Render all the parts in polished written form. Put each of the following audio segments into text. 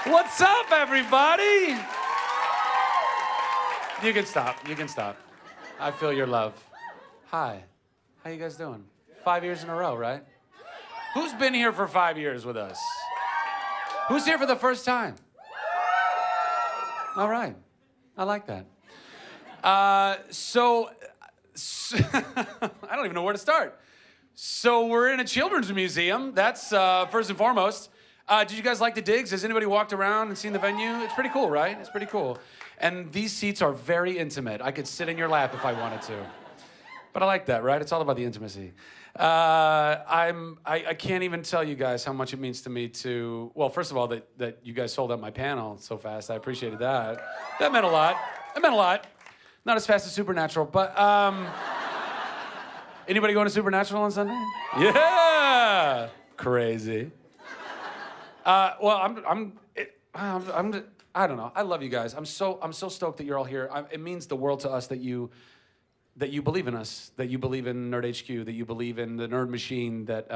What's up, everybody? You can stop. You can stop. I feel your love. Hi. How you guys doing? 5 years in a row, right? Who's been here for 5 years with us? Who's here for the first time? All right. I like that. So I don't even know where to start. So we're in a children's museum. That's first and foremost. Did you guys like the digs? Has anybody walked around and seen the venue? It's pretty cool, right? It's pretty cool. And these seats are very intimate. I could sit in your lap if I wanted to. But I like that, right? It's all about the intimacy. I can't even tell you guys how much it means to me to, well, first of all, that you guys sold out my panel so fast. I appreciated that. That meant a lot. That meant a lot. Not as fast as Supernatural, but anybody going to Supernatural on Sunday? Yeah, crazy. Well, I don't know. I love you guys. I'm so stoked that you're all here. It means the world to us that you believe in us, that you believe in Nerd HQ, that you believe in the Nerd Machine, that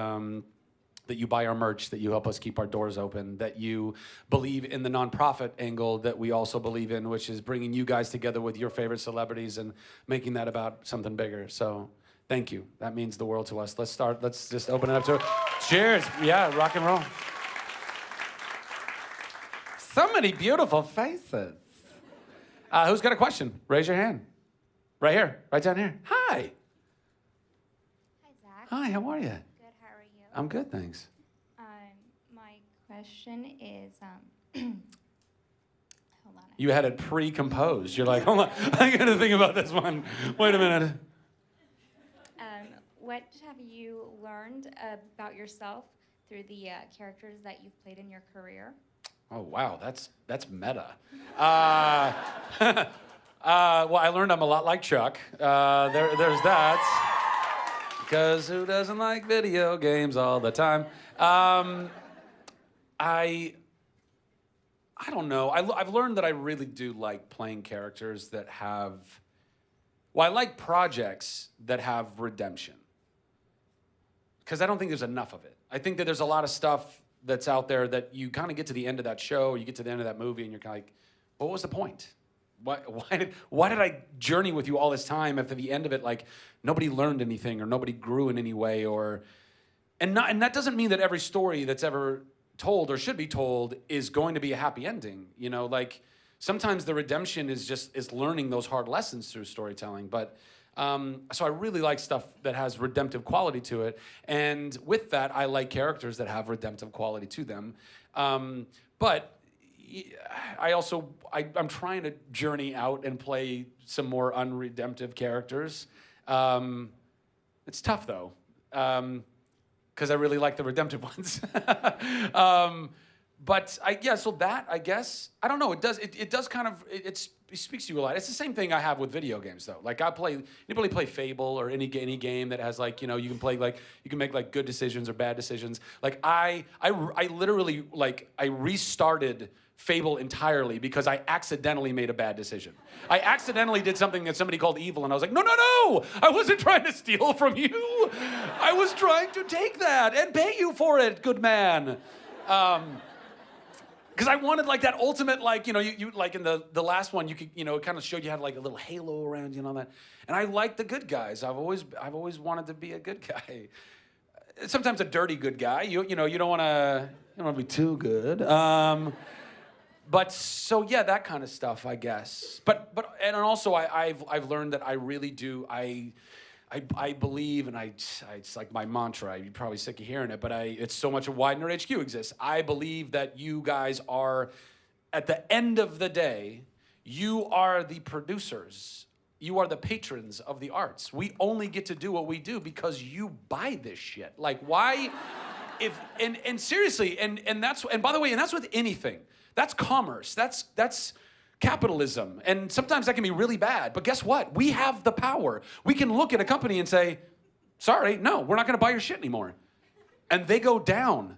you buy our merch, that you help us keep our doors open, that you believe in the nonprofit angle that we also believe in, which is bringing you guys together with your favorite celebrities and making that about something bigger. So thank you. That means the world to us. Let's start. Let's just open it up to it. Cheers. Yeah, rock and roll. So many beautiful faces. Who's got a question? Raise your hand. Right here, right down here. Hi. Hi, Zach. Hi, how are you? Good, how are you? I'm good, thanks. My question is, hold on. You had it pre-composed. You're like, hold on, I gotta think about this one. Wait a minute. What have you learned about yourself through the characters that you've played in your career? Oh, wow, that's meta. Well, I learned I'm a lot like Chuck. There's that. Because who doesn't like video games all the time? I don't know. I've learned that I really do like playing characters that have... Well, I like projects that have redemption. Because I don't think there's enough of it. I think that there's a lot of stuff that's out there that you kind of get to the end of that show, or you get to the end of that movie, and you're kind of like, what was the point? Why did I journey with you all this time if at the end of it, like, nobody learned anything or nobody grew in any way, and that doesn't mean that every story that's ever told or should be told is going to be a happy ending. You know, like, sometimes the redemption is learning those hard lessons through storytelling. But so I really like stuff that has redemptive quality to it, and with that, I like characters that have redemptive quality to them. But I'm trying to journey out and play some more unredemptive characters. It's tough though, because I really like the redemptive ones. But so that, I guess, I don't know. It does kind of, it speaks to you a lot. It's the same thing I have with video games though. Like anybody play Fable or any game that has, like, you know, you can play, like, you can make like good decisions or bad decisions. Like I literally, like, I restarted Fable entirely because I accidentally made a bad decision. I accidentally did something that somebody called evil, and I was like, no, I wasn't trying to steal from you. I was trying to take that and pay you for it, good man. Because I wanted, like, that ultimate, like, you know, you like in the last one, you could, you know, it kind of showed you had like a little halo around you and all that. And I like the good guys. I've always wanted to be a good guy. Sometimes a dirty good guy. You know, you don't want to be too good. But so yeah, that kind of stuff, I guess. But and also I've learned that I really do. I believe, and it's like my mantra. You're probably sick of hearing it, but it's so much of why Nerd HQ exists. I believe that you guys are, at the end of the day, you are the producers. You are the patrons of the arts. We only get to do what we do because you buy this shit. Like, why? And seriously, and by the way, and that's with anything. That's commerce. That's capitalism. And sometimes that can be really bad. But guess what? We have the power. We can look at a company and say, sorry, no, we're not going to buy your shit anymore. And they go down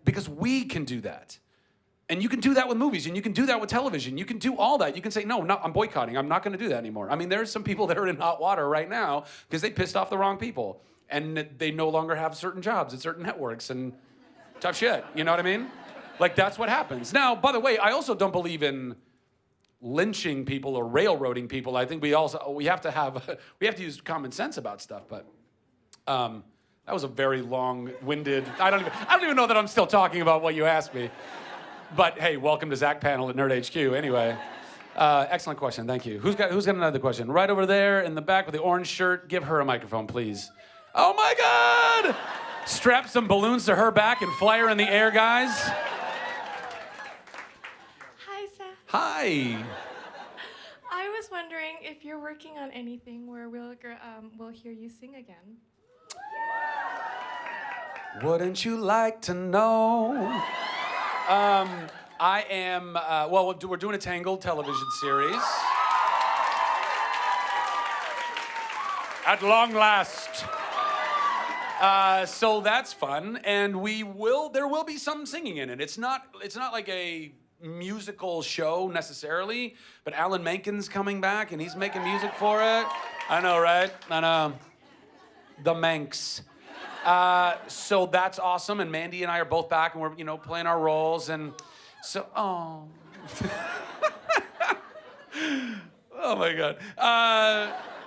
because we can do that. And you can do that with movies, and you can do that with television. You can do all that. You can say, no, I'm boycotting. I'm not going to do that anymore. I mean, there's some people that are in hot water right now because they pissed off the wrong people. And they no longer have certain jobs at certain networks and tough shit. You know what I mean? Like, that's what happens. Now, by the way, I also don't believe in lynching people or railroading people. I think we have to use common sense about stuff. But that was a very long-winded. I don't even know that I'm still talking about what you asked me. But hey, welcome to Zach Panel at Nerd HQ. Anyway, excellent question. Thank you. Who's got another question? Right over there in the back with the orange shirt. Give her a microphone, please. Oh my God! Strap some balloons to her back and fly her in the air, guys. Hi, Seth. Hi. I was wondering if you're working on anything where we'll hear you sing again. Wouldn't you like to know? I am, we're doing a Tangled television series. At long last. So that's fun, and there will be some singing in it. It's not like a musical show necessarily, but Alan Menken's coming back, and he's making music for it. I know, right? I know. The Manx. So that's awesome, and Mandy and I are both back, and we're, playing our roles, and so, oh. Oh my God.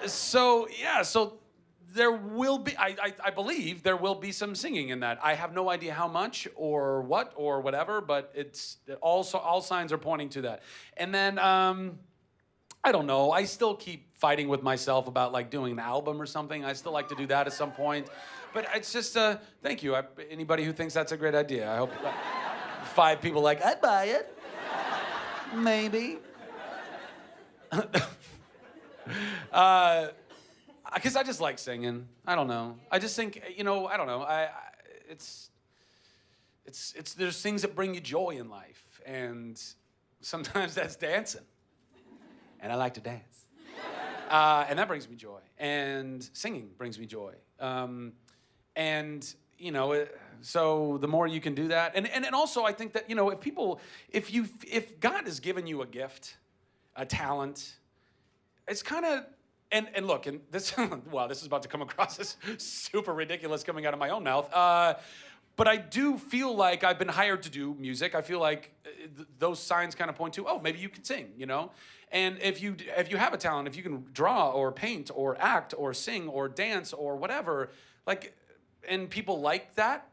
So there will be, I believe there will be some singing in that. I have no idea how much or what or whatever, but all signs are pointing to that. And then, I don't know, I still keep fighting with myself about like doing an album or something. I still like to do that at some point. But it's just, thank you. Anybody who thinks that's a great idea, I hope 5 people like, I'd buy it. Maybe. Because I just like singing. I don't know. I just think, I don't know. There's things that bring you joy in life. And sometimes that's dancing. And I like to dance. And that brings me joy. And singing brings me joy. So the more you can do that. And also I think that, if God has given you a gift, a talent, it's kind of, and look, and this, wow, this is about to come across as super ridiculous coming out of my own mouth. But I do feel like I've been hired to do music. I feel like those signs kind of point to, oh, maybe you can sing, And if you have a talent, if you can draw or paint or act or sing or dance or whatever, like, and people like that,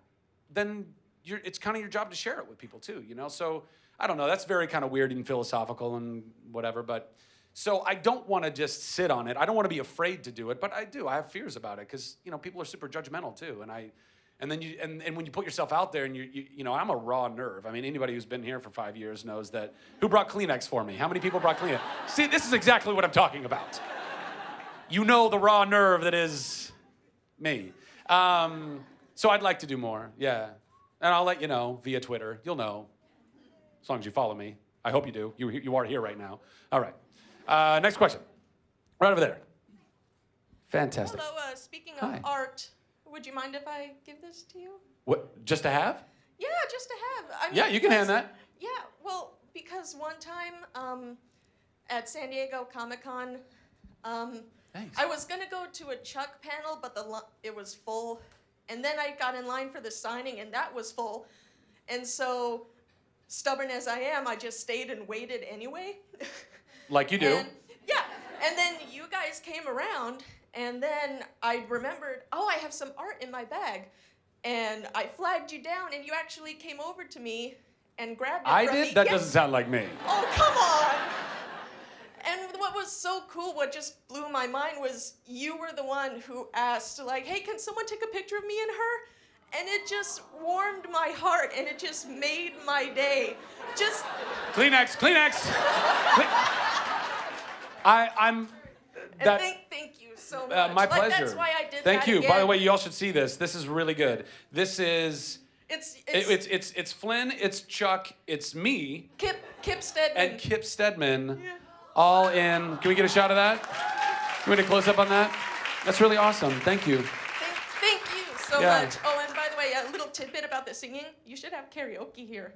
then it's kind of your job to share it with people too, So I don't know. That's very kind of weird and philosophical and whatever, but. So I don't want to just sit on it. I don't want to be afraid to do it, but I do. I have fears about it because people are super judgmental too. And when you put yourself out there and I'm a raw nerve. I mean, anybody who's been here for 5 years knows that. Who brought Kleenex for me? How many people brought Kleenex? See, this is exactly what I'm talking about. The raw nerve that is me. So I'd like to do more, yeah. And I'll let you know via Twitter. You'll know, as long as you follow me. I hope you do. You are here right now. All right. Next question. Right over there. Fantastic. Hello, speaking of art, would you mind if I give this to you? What, just to have? Yeah, just to have. Yeah, you can hand that. Yeah, well, because one time at San Diego Comic-Con, I was going to go to a Chuck panel, but it was full. And then I got in line for the signing, and that was full. And so, stubborn as I am, I just stayed and waited anyway. Like you do. And then you guys came around, and then I remembered, I have some art in my bag. And I flagged you down, and you actually came over to me and grabbed it from me. I did? That doesn't sound like me. Oh, come on. And what was so cool, what just blew my mind was you were the one who asked, like, hey, can someone take a picture of me and her? And it just warmed my heart, and it just made my day. Just... Kleenex. Thank you so much. My pleasure. That's why I did Thank that you. again. By the way, you all should see this. This is really good. This is... It's Flynn, it's Chuck, it's me. Kip Stedman. And Kip Stedman. Yeah. All in... Can we get a shot of that? Can we get a close-up on that? That's really awesome. Thank you. Thank you so much. Oh, and by the way, a little tidbit about the singing. You should have karaoke here.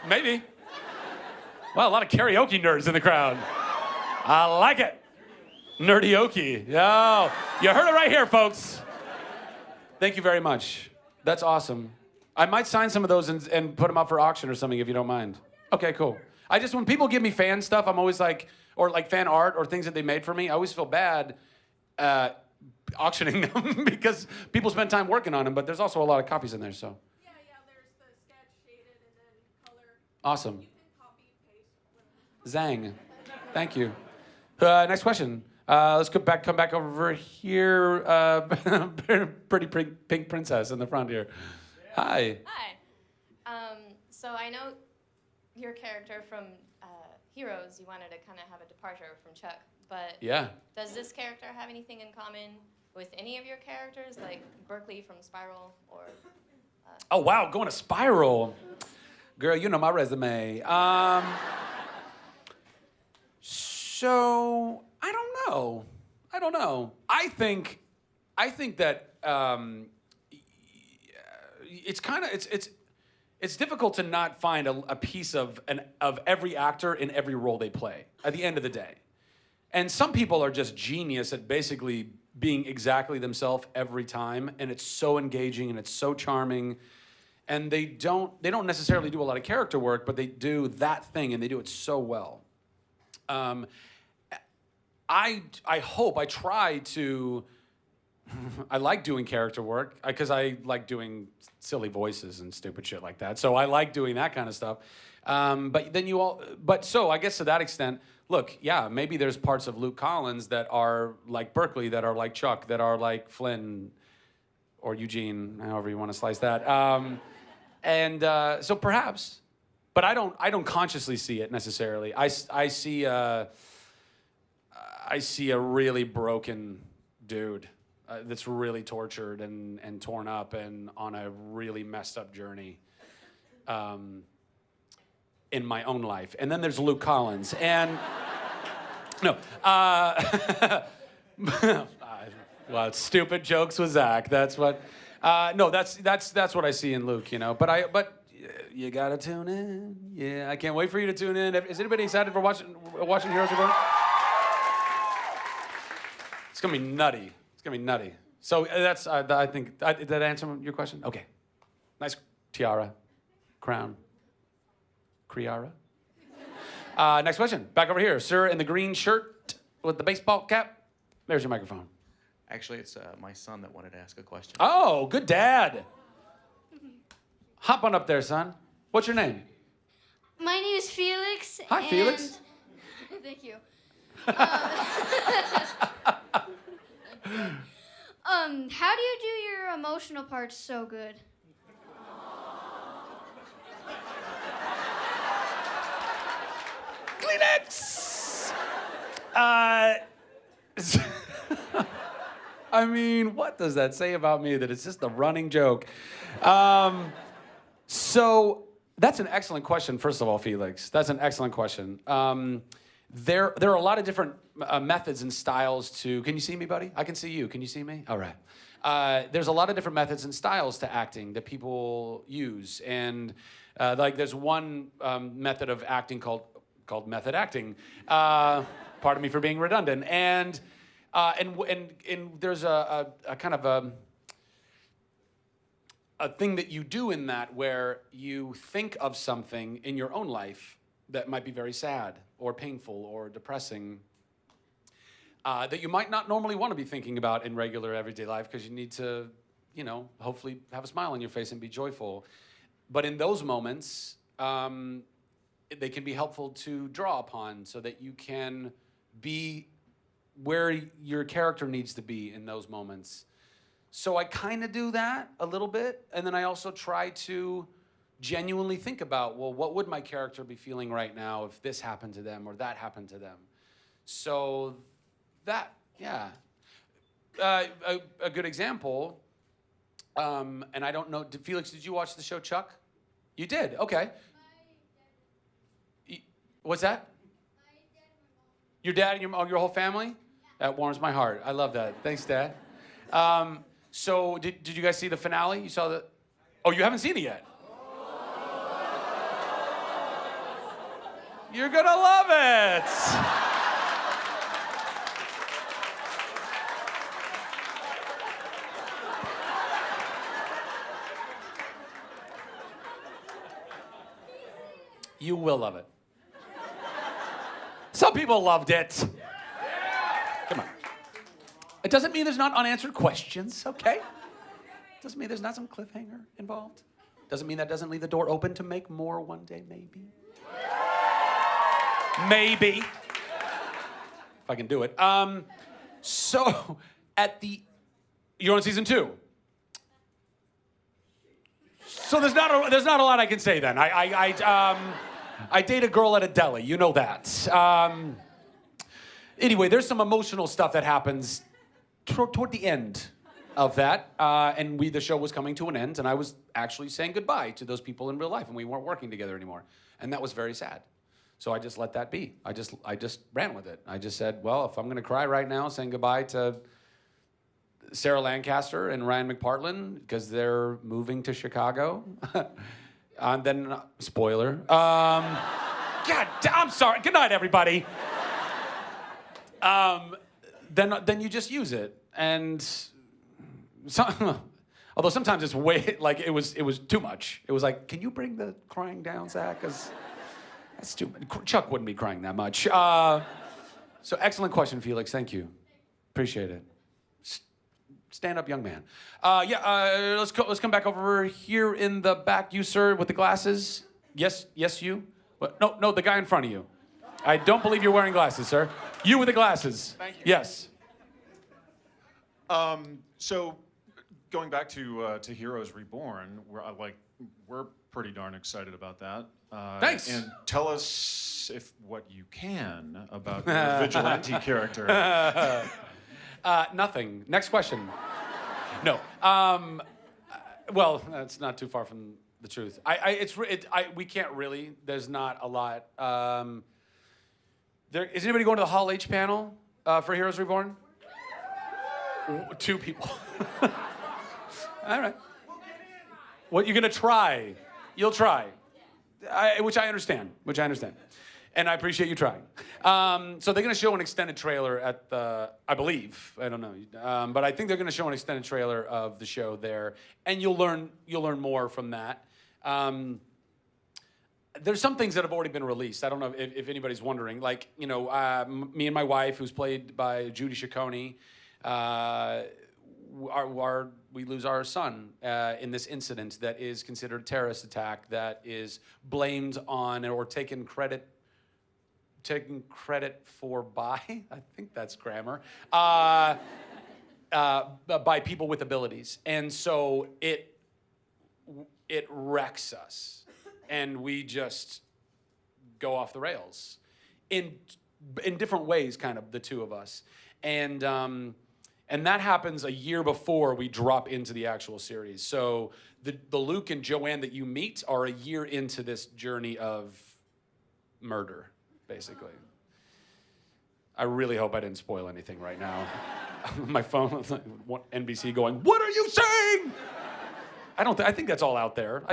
Maybe. Well, a lot of karaoke nerds in the crowd. I like it. Nerdioki. Yo, you heard it right here, folks. Thank you very much. That's awesome. I might sign some of those and put them up for auction or something if you don't mind. Okay, cool. When people give me fan stuff, I'm always like, or like fan art or things that they made for me, I always feel bad auctioning them because people spend time working on them, but there's also a lot of copies in there, so. Yeah, there's the sketch shaded and then color. Awesome. You can copy and paste. Zang. Thank you. Next question. Let's come back over here. Pretty pink princess in the front here. Hi. Hi. So I know your character from Heroes, you wanted to kind of have a departure from Chuck, but Yeah. does this character have anything in common with any of your characters, like Berkeley from Spiral or... Oh, wow, going to Spiral. Girl, you know my resume. So, I don't know. I think that it's difficult to not find a piece of every actor in every role they play at the end of the day. And some people are just genius at basically being exactly themselves every time, and it's so engaging and it's so charming. And they don't necessarily do a lot of character work, but they do that thing and they do it so well. I try to. I like doing character work because I like doing silly voices and stupid shit like that. So I like doing that kind of stuff. So I guess to that extent, look, yeah, maybe there's parts of Luke Collins that are like Berkeley, that are like Chuck, that are like Flynn or Eugene, however you want to slice that. So perhaps, but I don't consciously see it necessarily. I see a really broken dude that's really tortured and torn up and on a really messed up journey in my own life. And then there's Luke Collins. And no, well, stupid jokes with Zach. That's what. No, that's what I see in Luke, you know. But you gotta tune in. Yeah, I can't wait for you to tune in. Is anybody excited for watching Heroes Reborn? It's gonna be nutty. It's gonna be nutty. So that's I think did that answer your question? Okay. Nice tiara, crown, criara. Next question. Back over here, sir, in the green shirt with the baseball cap. There's your microphone. Actually, it's my son that wanted to ask a question. Oh, good dad. Hop on up there, son. What's your name? My name is Felix. Hi, Felix. Thank you. How do you do your emotional parts so good? Kleenex! I mean, what does that say about me that it's just a running joke? So that's an excellent question, first of all, Felix. That's an excellent question. There are a lot of different methods and styles to... Can you see me, buddy? I can see you. Can you see me? All right. There's a lot of different methods and styles to acting that people use. And like there's one method of acting called method acting. Pardon me for being redundant. And there's a kind of a thing that you do in that where you think of something in your own life that might be very sad or painful or depressing that you might not normally want to be thinking about in regular everyday life because you need to, hopefully have a smile on your face and be joyful. But in those moments, they can be helpful to draw upon so that you can be where your character needs to be in those moments. So I kind of do that a little bit, and then I also try to genuinely think about, well, what would my character be feeling right now if this happened to them or that happened to them? So that, yeah. A good example, and I don't know, Felix, did you watch the show Chuck? You did, okay. What's that? Your dad and your whole family? That warms my heart. I love that. Thanks, Dad. So did you guys see the finale? You saw the... Oh, you haven't seen it yet? You're gonna love it. You will love it. Some people loved it. Come on. It doesn't mean there's not unanswered questions, okay? Doesn't mean there's not some cliffhanger involved. Doesn't mean that doesn't leave the door open to make more one day, maybe. Maybe. If I can do it. So, you're on season 2. So there's not a lot I can say then. I date a girl at a deli, you know that. Anyway, there's some emotional stuff that happens toward the end of that, and the show was coming to an end, and I was actually saying goodbye to those people in real life, and we weren't working together anymore, and that was very sad. So I just let that be. I just ran with it. I just said, well, if I'm going to cry right now, saying goodbye to Sarah Lancaster and Ryan McPartlin because they're moving to Chicago, and then spoiler. God, I'm sorry. Good night, everybody. Then you just use it, and although sometimes it's way like it was too much. It was like, can you bring the crying down, Zach? Because that's too much. Chuck wouldn't be crying that much. So excellent question, Felix. Thank you. Appreciate it. Stand up, young man. Let's come back over here in the back. You, sir, with the glasses. Yes, you. What? No, the guy in front of you. I don't believe you're wearing glasses, sir. You with the glasses. Thank you. Yes. So, going back to Heroes Reborn, we're pretty darn excited about that. Thanks. And tell us what you can about your Vigilante character. Nothing. Next question. No. Well, that's not too far from the truth. We can't really. There's not a lot. Is anybody going to the Hall H panel for Heroes Reborn? 2 people. All right. What, you're going to try? You'll try. Which I understand. And I appreciate you trying. So they're going to show an extended trailer at I believe, I don't know, but I think they're going to show an extended trailer of the show there, and you'll learn more from that. There's some things that have already been released. I don't know if anybody's wondering. Like, me and my wife, who's played by Judy Ciccone, we lose our son in this incident that is considered a terrorist attack that is blamed on or taken credit for by, I think that's grammar, by people with abilities. And so it wrecks us. And we just go off the rails in different ways, kind of, the two of us. And that happens a year before we drop into the actual series. So the Luke and Joanne that you meet are a year into this journey of murder, basically. I really hope I didn't spoil anything right now. My phone, NBC going, what are you saying? I think that's all out there.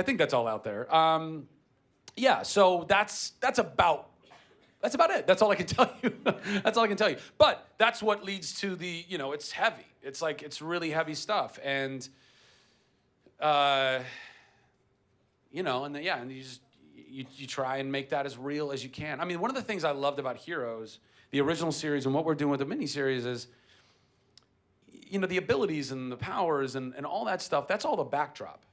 Yeah, so that's about it. That's all I can tell you. But that's what leads to the, it's heavy. It's really heavy stuff. And, and you try and make that as real as you can. I mean, one of the things I loved about Heroes, the original series, and what we're doing with the miniseries is, the abilities and the powers and all that stuff, that's all the backdrop.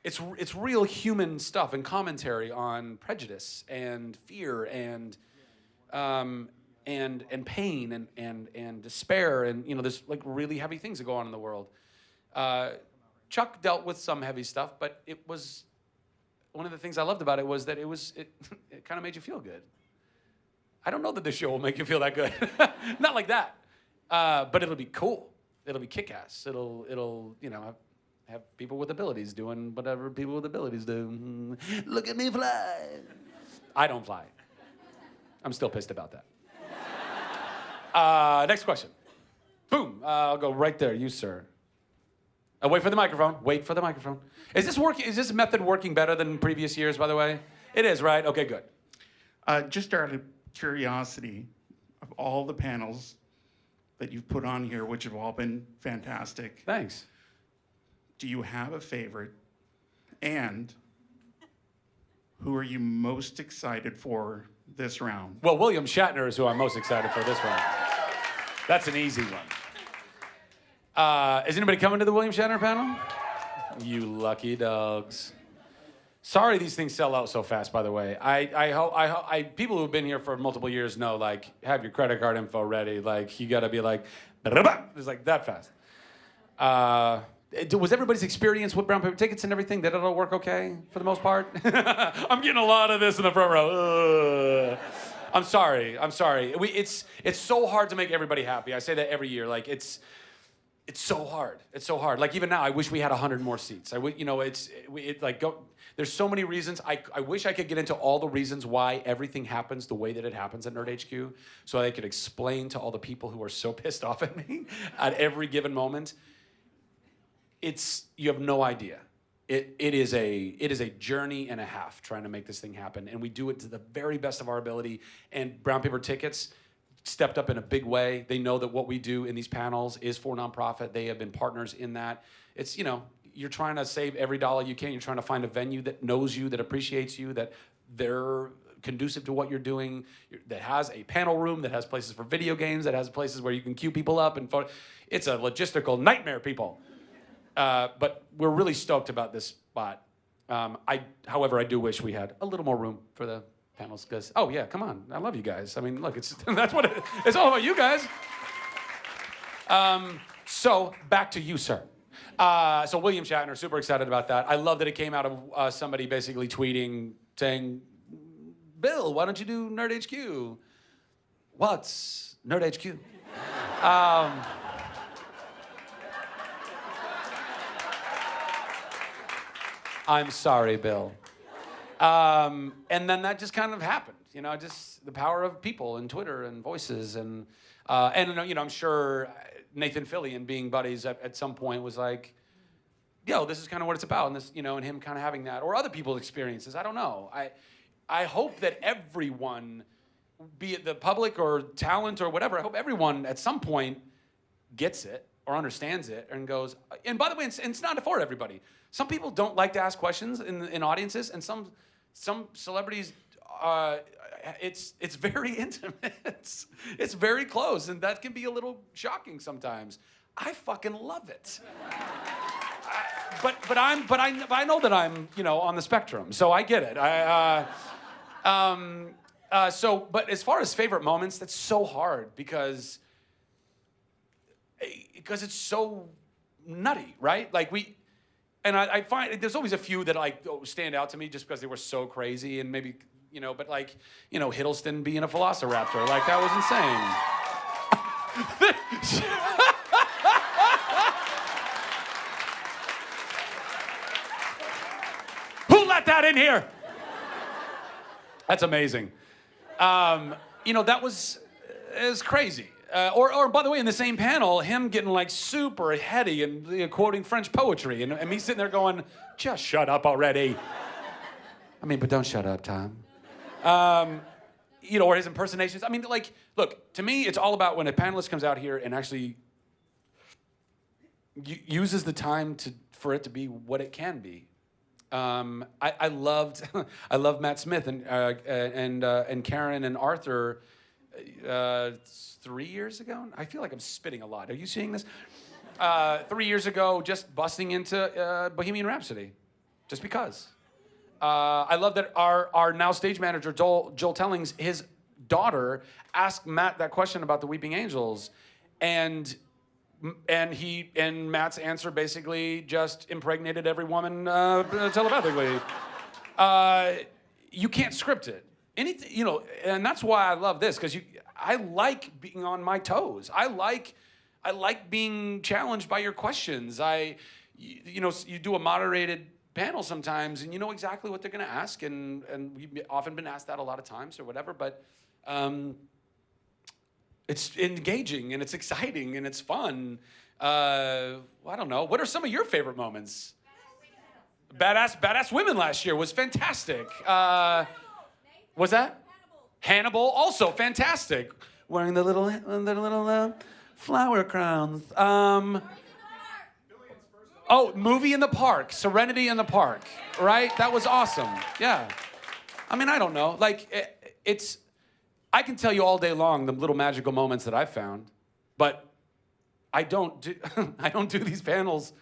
It's real human stuff and commentary on prejudice and fear and pain and despair and there's like really heavy things that go on in the world. Chuck dealt with some heavy stuff, but it was one of the things I loved about it was that it kind of made you feel good. I don't know that this show will make you feel that good, not like that, but it'll be cool. It'll be kick-ass. It'll have people with abilities doing whatever people with abilities do. Look at me fly. I don't fly. I'm still pissed about that. Next question. Boom. I'll go right there. You, sir. Wait for the microphone. Is this working? Is this method working better than previous years, by the way? It is, right? Okay, good. Just out of curiosity, of all the panels that you've put on here, which have all been fantastic. Thanks. Do you have a favorite? And who are you most excited for this round? Well, William Shatner is who I'm most excited for this round. That's an easy one. Is anybody coming to the William Shatner panel? You lucky dogs. Sorry these things sell out so fast, by the way. People who've been here for multiple years know, like, have your credit card info ready. Like, you gotta be like, it's like that fast. Was everybody's experience with brown paper tickets and everything? Did it all work okay for the most part? I'm getting a lot of this in the front row. I'm sorry. It's so hard to make everybody happy. I say that every year. Like, it's so hard. It's so hard. Like, even now, I wish we had 100 more seats. There's so many reasons. I wish I could get into all the reasons why everything happens the way that it happens at Nerd HQ, so I could explain to all the people who are so pissed off at me at every given moment. You have no idea. It is a journey and a half trying to make this thing happen, and we do it to the very best of our ability. And Brown Paper Tickets stepped up in a big way. They know that what we do in these panels is for nonprofit. They have been partners in that. It's, you're trying to save every dollar you can. You're trying to find a venue that knows you, that appreciates you, that they're conducive to what you're doing, that has a panel room, that has places for video games, that has places where you can queue people up and photo. It's a logistical nightmare, people. But we're really stoked about this spot. However, I do wish we had a little more room for the panels, because, oh yeah, come on, I love you guys. I mean, look, that's what it's all about, you guys. So back to you, sir. So William Shatner, super excited about that. I love that it came out of somebody basically tweeting saying, Bill, why don't you do Nerd HQ? What's Nerd HQ? I'm sorry, Bill. And then that just kind of happened, just the power of people and Twitter and voices and I'm sure Nathan Fillion, being buddies at some point, was like, yo, this is kind of what it's about, and this, and him kind of having that, or other people's experiences. I don't know. I hope that everyone, be it the public or talent or whatever, I hope everyone at some point gets it or understands it and goes. And by the way, it's not for everybody. Some people don't like to ask questions in audiences, and some celebrities, it's very intimate. It's very close, and that can be a little shocking sometimes. I fucking love it. But I know that I'm on the spectrum, so I get it. But as far as favorite moments, that's so hard because it's so nutty, right? Like I find there's always a few that stand out to me just because they were so crazy, and maybe but Hiddleston being a Velociraptor, like that was insane. Who let that in here? That's amazing. That was crazy. Or by the way, in the same panel, him getting super heady and quoting French poetry, and me sitting there going, just shut up already. I mean, but don't shut up, Tom. Or his impersonations. I mean, look, to me, it's all about when a panelist comes out here and actually uses the time for it to be what it can be. I loved Matt Smith and Karen and Arthur 3 years ago. I feel like I'm spitting a lot. Are you seeing this? 3 years ago, just busting into Bohemian Rhapsody, just because. I love that our now stage manager Joel Tellings, his daughter, asked Matt that question about the Weeping Angels, and Matt's answer basically just impregnated every woman telepathically. You can't script it. Anything, and that's why I love this, because I like being on my toes. I like being challenged by your questions. You do a moderated panel sometimes, and you know exactly what they're going to ask, and we've often been asked that a lot of times or whatever, but it's engaging, and it's exciting, and it's fun. I don't know. What are some of your favorite moments? Badass Women last year was fantastic. Was that? Hannibal, also fantastic. Wearing the little flower crowns. Movie in the Park, Serenity in the Park, right? That was awesome. Yeah. I mean, I don't know. Like, I can tell you all day long the little magical moments that I've found, but I don't do these panels.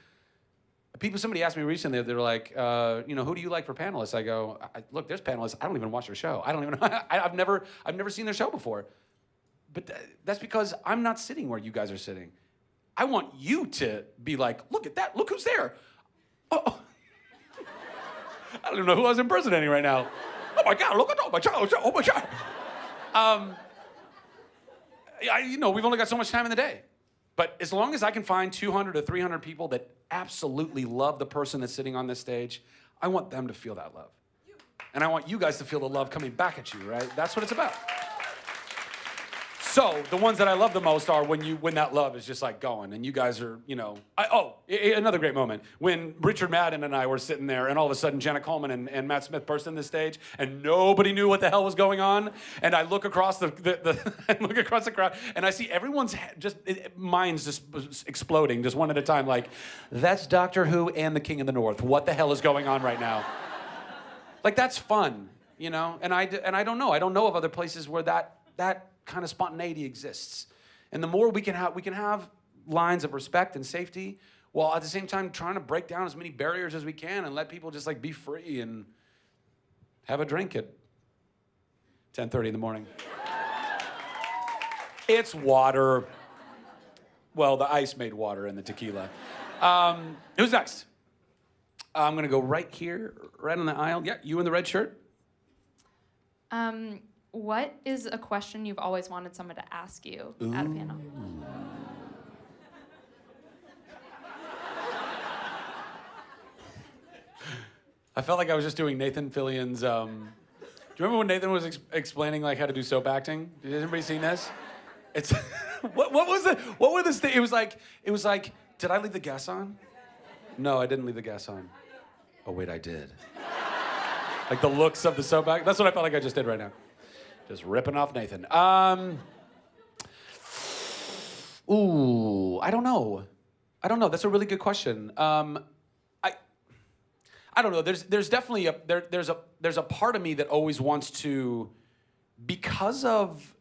Somebody asked me recently, they're like, who do you like for panelists? I go, look, there's panelists. I don't even watch their show. I don't even know. I've never seen their show before. But that's because I'm not sitting where you guys are sitting. I want you to be like, look at that. Look who's there. Oh. I don't even know who I was impersonating right now. Oh my God, look at my child. Oh my child. We've only got so much time in the day. But as long as I can find 200 or 300 people that absolutely love the person that's sitting on this stage, I want them to feel that love. And I want you guys to feel the love coming back at you, right? That's what it's about. So the ones that I love the most are when that love is just like going and you guys are, another great moment. When Richard Madden and I were sitting there and all of a sudden Jenna Coleman and Matt Smith burst in the stage and nobody knew what the hell was going on. And I look across the crowd and I see everyone's minds just exploding just one at a time. Like, that's Doctor Who and the King of the North. What the hell is going on right now? Like, that's fun, And I don't know. I don't know of other places where that kind of spontaneity exists. And the more we can have lines of respect and safety while at the same time trying to break down as many barriers as we can and let people just like be free and have a drink at 10:30 in the morning. It's water. Well, the ice made water in the tequila. Who's next? I'm gonna go right here, right on the aisle. Yeah, you in the red shirt. What is a question you've always wanted someone to ask you at a panel? I felt like I was just doing Nathan Fillion's. Do you remember when Nathan was explaining like how to do soap acting? Did anybody seen this? It's what was it? What were the it was like? Did I leave the gas on? No, I didn't leave the gas on. Oh wait, I did. Like the looks of the soap act. That's what I felt like I just did right now. Just ripping off Nathan. I don't know. That's a really good question. I don't know. There's definitely there's a part of me that always wants to, because of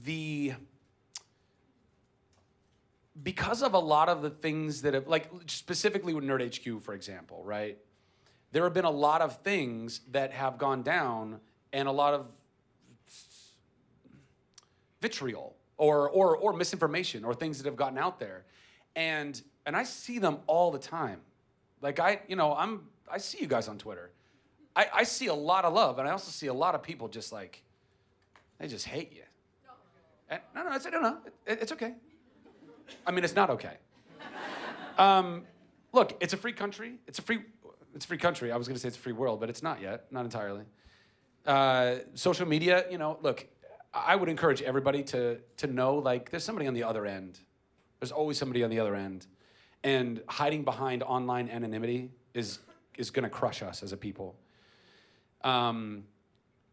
a lot of the things that have, like specifically with Nerd HQ, for example, right? There have been a lot of things that have gone down and a lot of vitriol or misinformation or things that have gotten out there. And I see them all the time. Like I see you guys on Twitter. I see a lot of love, and I also see a lot of people just like, they just hate you. And, no, it's okay. I mean, it's not okay. Look, it's a free country. It's a free country. I was gonna say it's a free world, but it's not yet, not entirely. Social media, look, I would encourage everybody to know, like, there's somebody on the other end. There's always somebody on the other end. And hiding behind online anonymity is going to crush us as a people. It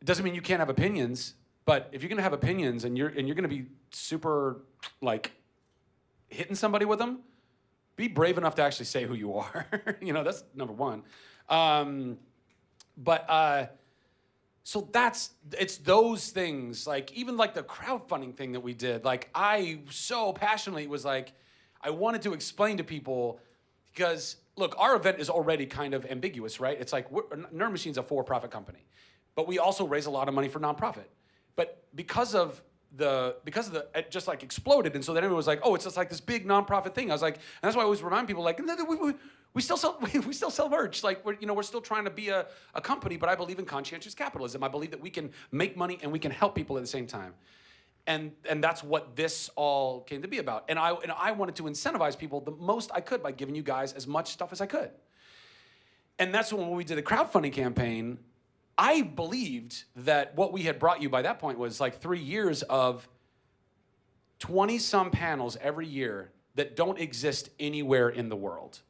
doesn't mean you can't have opinions, but if you're going to have opinions and you're going to be super, like, hitting somebody with them, be brave enough to actually say who you are. That's number one. So it's those things, like even like the crowdfunding thing that we did, like I so passionately was like, I wanted to explain to people, because look, our event is already kind of ambiguous, right? It's like Nerd Machine's a for-profit company, but we also raise a lot of money for nonprofit. But because of the it just like exploded, and so then everyone was like, oh, it's just like this big nonprofit thing. I was like, and that's why I always remind people, like, we still sell merch. Like we're still trying to be a company, but I believe in conscientious capitalism. I believe that we can make money and we can help people at the same time. And that's what this all came to be about. And I wanted to incentivize people the most I could by giving you guys as much stuff as I could. And that's when we did the crowdfunding campaign, I believed that what we had brought you by that point was like 3 years of 20-some panels every year that don't exist anywhere in the world.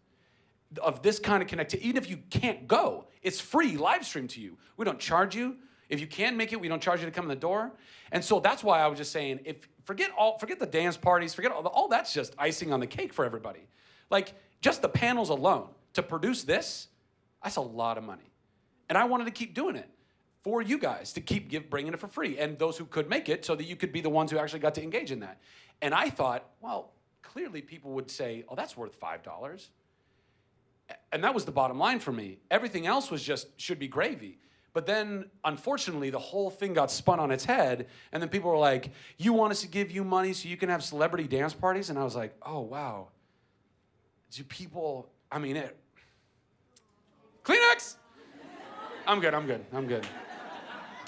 Of this kind of connectivity, even if you can't go, it's free live stream to you. We don't charge you. If you can make it, we don't charge you to come in the door. And so that's why I was just saying, forget the dance parties, forget all that's just icing on the cake for everybody. Like just the panels alone to produce this, that's a lot of money. And I wanted to keep doing it for you guys to keep bringing it for free, and those who could make it, so that you could be the ones who actually got to engage in that. And I thought, well, clearly people would say, oh, that's worth $5. And that was the bottom line for me. Everything else was just should be gravy. But then, unfortunately, the whole thing got spun on its head, and then people were like, you want us to give you money so you can have celebrity dance parties? And I was like, oh, wow. Do people, I mean, it. Kleenex! I'm good.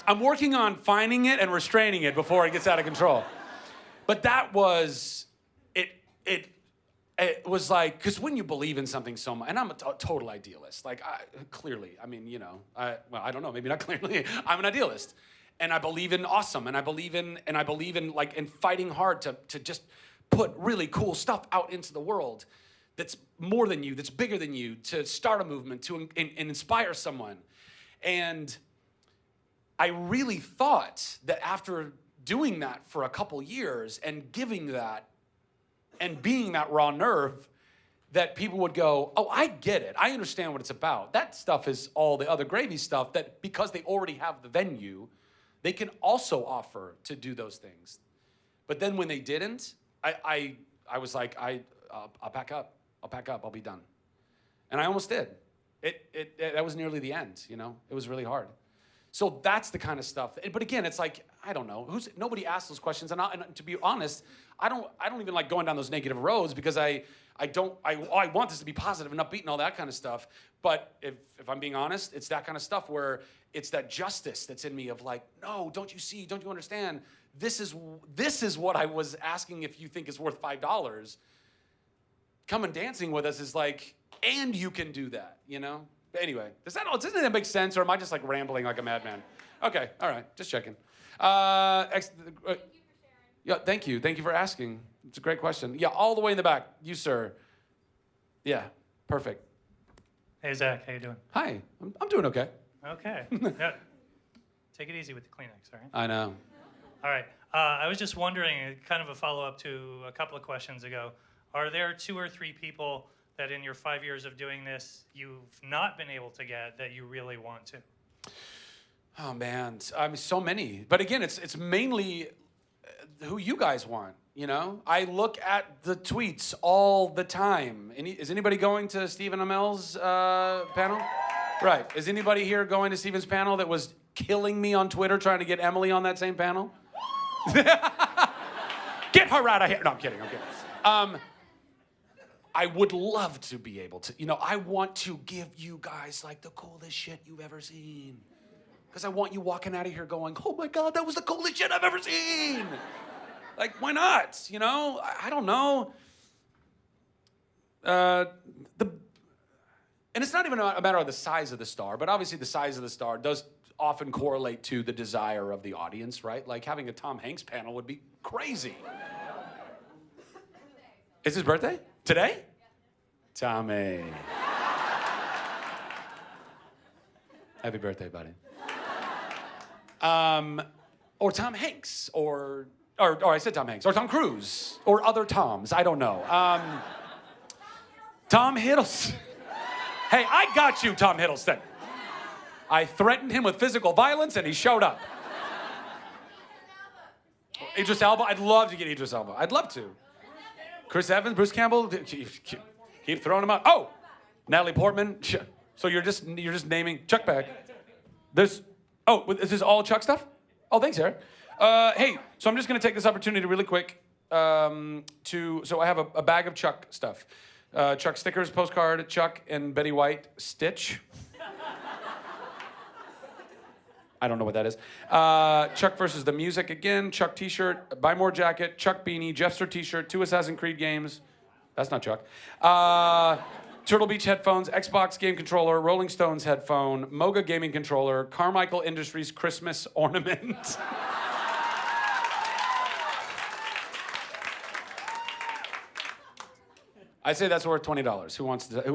I'm working on finding it and restraining it before it gets out of control. But that was, it was like, because when you believe in something so much, and I'm a total idealist, like, clearly, I mean, you know, well, I don't know, maybe not clearly, I'm an idealist. And I believe in awesome, and I believe in like, in fighting hard to just put really cool stuff out into the world that's more than you, that's bigger than you, to start a movement, to and inspire someone. And I really thought that after doing that for a couple years and giving that and being that raw nerve, that people would go, oh, I get it. I understand what it's about. That stuff is all the other gravy stuff that because they already have the venue, they can also offer to do those things. But then when they didn't, I was like, I'll pack up. I'll be done. And I almost did. That was nearly the end, you know? It was really hard. So that's the kind of stuff. But again, it's like, I don't know. Nobody asks those questions. And to be honest, I don't even like going down those negative roads because I want this to be positive and upbeat and all that kind of stuff. But if I'm being honest, it's that kind of stuff where it's that justice that's in me of like, no, don't you see? Don't you understand? This is what I was asking if you think is worth $5. Come and dancing with us is like, and you can do that, you know? But anyway, doesn't that make sense, or am I just like rambling like a madman? Okay, all right, just checking. Thank you for sharing. Yeah, thank you for asking. It's a great question. Yeah, all the way in the back, you sir. Yeah, perfect. Hey Zach, how you doing? Hi, I'm doing okay. Okay. Yeah. Take it easy with the Kleenex, all right? I know. All right. I was just wondering, kind of a follow-up to a couple of questions ago. Are there 2 or 3 people that in your 5 years of doing this, you've not been able to get that you really want to? Oh man, I mean, so many. But again, it's mainly who you guys want, you know? I look at the tweets all the time. Is anybody going to Stephen Amell's panel? Right. Is anybody here going to Stephen's panel that was killing me on Twitter trying to get Emily on that same panel? Get her out of here. No, I'm kidding. I would love to be able to, you know, I want to give you guys like the coolest shit you've ever seen. Because I want you walking out of here going, oh my God, that was the coolest shit I've ever seen. Like, why not? You know, I don't know. And it's not even a matter of the size of the star, but obviously the size of the star does often correlate to the desire of the audience, right? Like having a Tom Hanks panel would be crazy. Is his birthday? Today? Tommy. Happy birthday, buddy. Or Tom Hanks, or I said Tom Hanks, or Tom Cruise, or other Toms, I don't know. Tom Hiddleston. Hey, I got you, Tom Hiddleston. I threatened him with physical violence and he showed up. Idris Elba, I'd love to get Idris Elba. I'd love to. Chris Evans, Bruce Campbell, keep throwing them out. Oh, Natalie Portman. So you're just naming Chuck Bag. Is this all Chuck stuff? Oh, thanks, Eric. Hey, so I'm just gonna take this opportunity really quick so I have a bag of Chuck stuff. Chuck stickers, postcard, Chuck and Betty White Stitch. I don't know what that is. Chuck versus the Music again. Chuck t-shirt, Buy More jacket, Chuck beanie, Jeffster t-shirt, 2 Assassin's Creed games. That's not Chuck. Turtle Beach headphones, Xbox game controller, Rolling Stones headphone, Moga gaming controller, Carmichael Industries Christmas ornament. I'd say that's worth $20. Who wants to?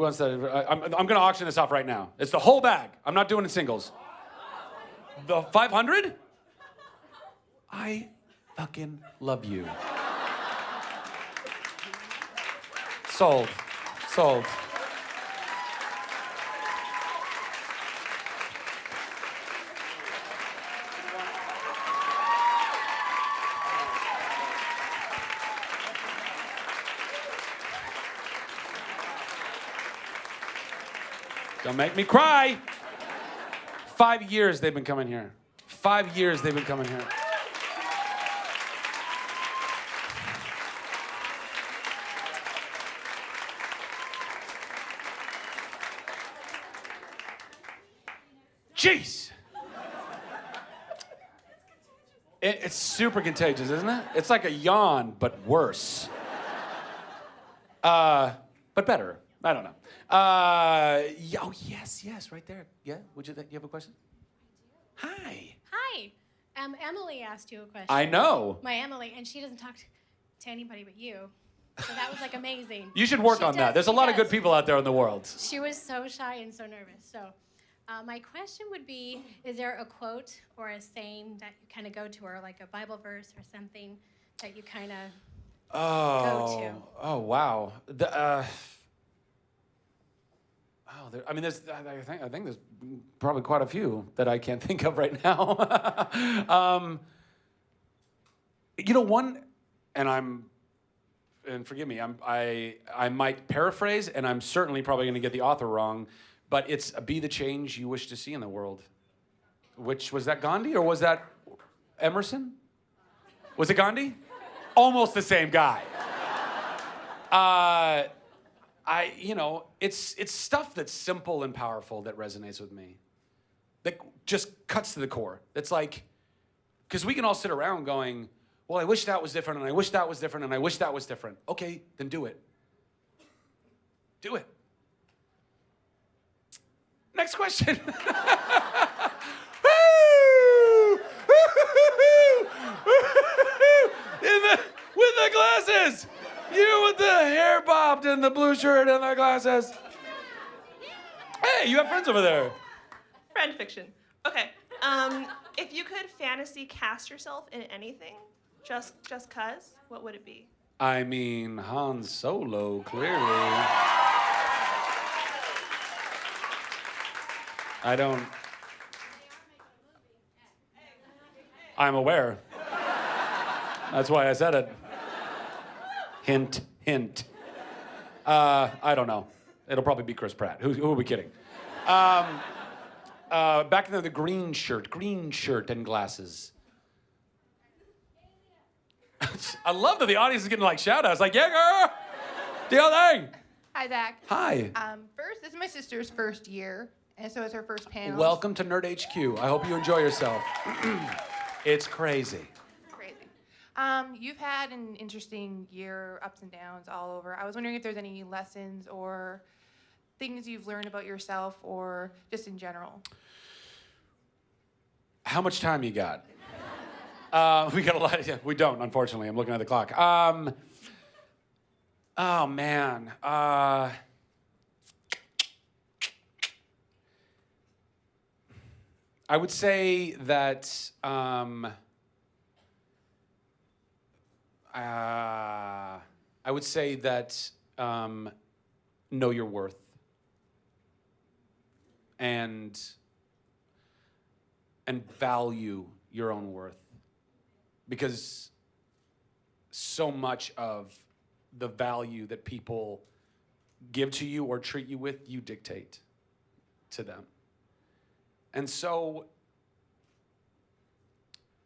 I'm going to auction this off right now. It's the whole bag. I'm not doing it singles. The 500? I fucking love you. Sold. Don't make me cry. 5 years they've been coming here. 5 years they've been coming here. Jeez. It's super contagious, isn't it? It's like a yawn, but worse. But better. I don't know. Oh, yes, right there. Yeah, you have a question? Hi. Hi. Emily asked you a question. I know. My Emily, and she doesn't talk to anybody but you. So that was like amazing. You should work on that. There's a lot of good people out there in the world. She was so shy and so nervous. So my question would be, is there a quote or a saying that you kind of go to, or like a Bible verse or something that you kind of go to? Oh, wow. I think there's probably quite a few that I can't think of right now. One, and forgive me, I might paraphrase, and I'm certainly probably going to get the author wrong, but it's be the change you wish to see in the world. Which, was that Gandhi or was that Emerson? Was it Gandhi? Almost the same guy. It's stuff that's simple and powerful that resonates with me. That just cuts to the core. It's like, because we can all sit around going, well, I wish that was different, and I wish that was different, and I wish that was different. Okay, then do it. Do it. Next question. With the glasses. You with the hair bobbed and the blue shirt and the glasses. Hey, you have friends over there. Friend fiction. Okay. If you could fantasy cast yourself in anything, just cause, what would it be? I mean, Han Solo, clearly. I'm aware. That's why I said it. Hint, hint. I don't know. It'll probably be Chris Pratt. Who are we kidding? Back in the green shirt and glasses. I love that the audience is getting like shout outs. Like, yeah, girl. Do your thing. Hi, Zach. Hi. First, this is my sister's first year, and so it's her first panel. Welcome to Nerd HQ. I hope you enjoy yourself. It's crazy. You've had an interesting year, ups and downs all over. I was wondering if there's any lessons or things you've learned about yourself or just in general. How much time you got? We got a lot. Yeah, we don't, unfortunately. I'm looking at the clock. Oh, man. I would say that know your worth and value your own worth, because so much of the value that people give to you or treat you with, you dictate to them. And so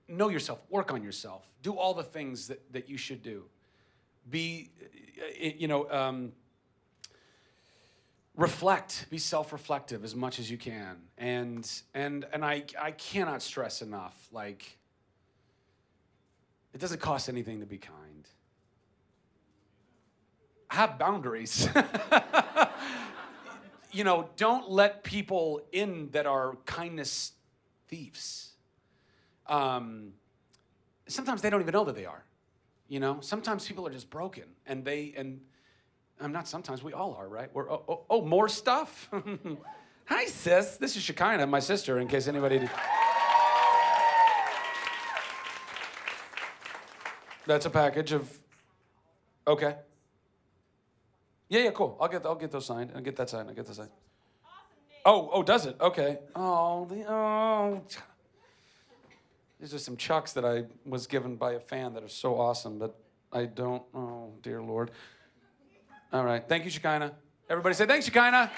know yourself, work on yourself, do all the things that you should do. Be, reflect, be self-reflective as much as you can. And I cannot stress enough, like, it doesn't cost anything to be kind. Have boundaries. Don't let people in that are kindness thieves. Sometimes they don't even know that they are. Sometimes people are just broken, and I'm not sometimes, we all are, right? We're, more stuff? Hi, sis. This is Shekinah, my sister, in case anybody did. That's a package of, okay. Yeah, cool. I'll get those signed. I'll get that signed. Oh, does it? Okay. These are some Chucks that I was given by a fan that are so awesome, but I don't, oh, dear Lord. All right. Thank you, Shekinah. Everybody say, thanks, Shekinah.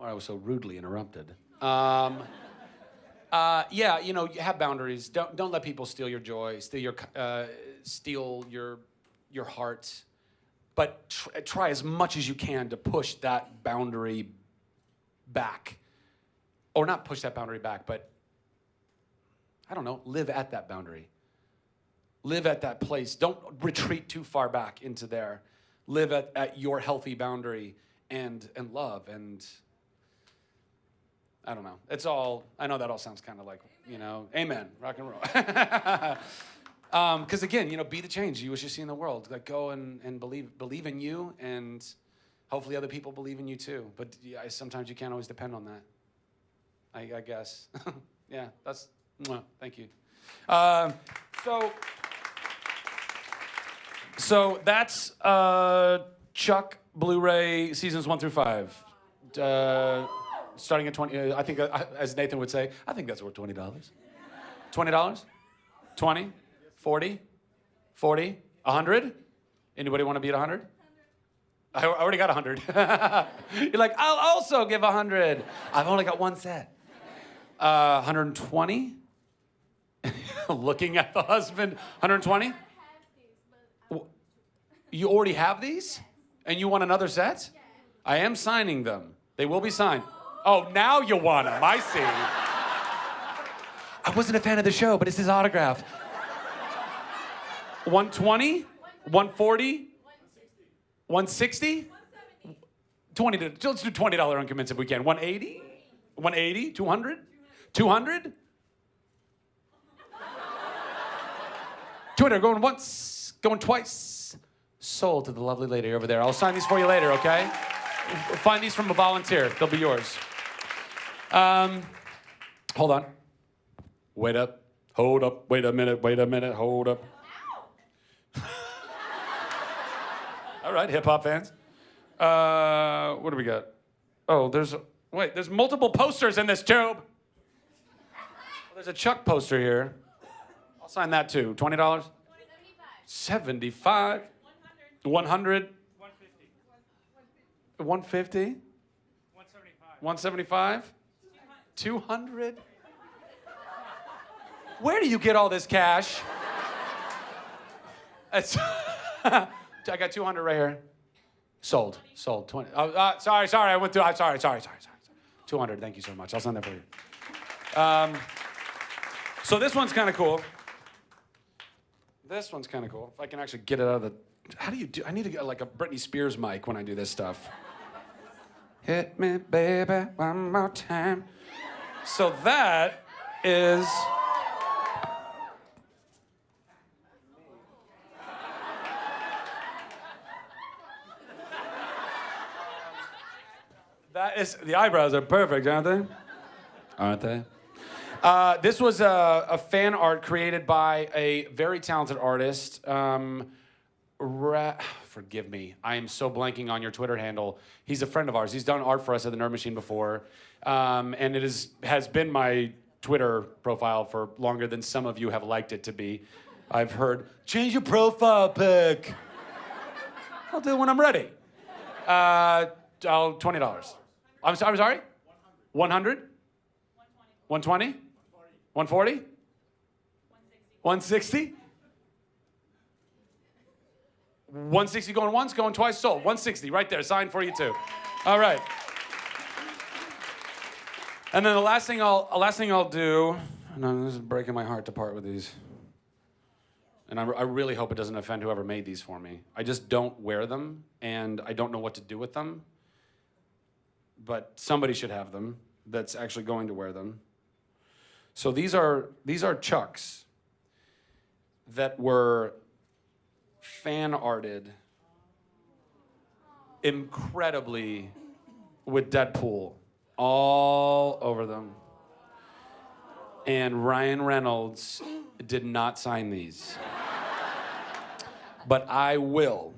Or I was so rudely interrupted. Yeah, you know, you have boundaries. Don't let people steal your joy, steal your heart. But try as much as you can to push that boundary back. Or not push that boundary back, but I don't know, live at that boundary. Live at that place. Don't retreat too far back into there. Live at your healthy boundary and love. And I don't know. It's all, I know that all sounds kind of like, you know, amen, rock and roll. Because again, you know, be the change you wish you see in the world. Like go and believe in you, and hopefully other people believe in you too. But yeah, sometimes you can't always depend on that. I guess. Yeah, that's, thank you. So that's Chuck Blu-ray seasons 1 through 5. Starting at 20, I think, as Nathan would say, I think that's worth $20. $20? 20? 40? 40? 100? Anybody want to be at 100? I already got 100. You're like, I'll also give 100. I've only got one set. 120? Looking at the husband. 120? You already have these? And you want another set? I am signing them. They will be signed. Oh, now you want them. I see. I wasn't a fan of the show, but it's his autograph. 120? 140? 160? 20. Let's do $20 increments if we can. 180? 180? 200? 200? 200. Going once, going twice. Sold to the lovely lady over there. I'll sign these for you later, okay? Find these from a volunteer. They'll be yours. Hold on. Wait up. Hold up. Wait a minute. Wait a minute. Hold up. All right, hip-hop fans. What do we got? Oh, there's multiple posters in this tube. There's a Chuck poster here. I'll sign that too. $20? 75. 100. 150. 175. 200. Where do you get all this cash? It's I got 200 right here. Sold. 20. Sorry. I went through. Sorry. 200. Thank you so much. I'll send that for you. So this one's kind of cool. If I can actually get it out of the. How do you do? I need to get like a Britney Spears mic when I do this stuff. Hit me, baby, one more time. So that is. The eyebrows are perfect, aren't they? This was a fan art created by a very talented artist. Forgive me, I am so blanking on your Twitter handle. He's a friend of ours. He's done art for us at the Nerd Machine before. And it has been my Twitter profile for longer than some of you have liked it to be. I've heard, change your profile pic. I'll do it when I'm ready. $20. I'm sorry? 100? 120? 140? 160? 160 going once, going twice, sold. 160 right there, signed for you too. All right. And then the last thing I'll do, no, this is breaking my heart to part with these. And I really hope it doesn't offend whoever made these for me. I just don't wear them, and I don't know what to do with them. But somebody should have them that's actually going to wear them. So these are Chucks that were fan arted incredibly with Deadpool all over them. And Ryan Reynolds did not sign these. But I will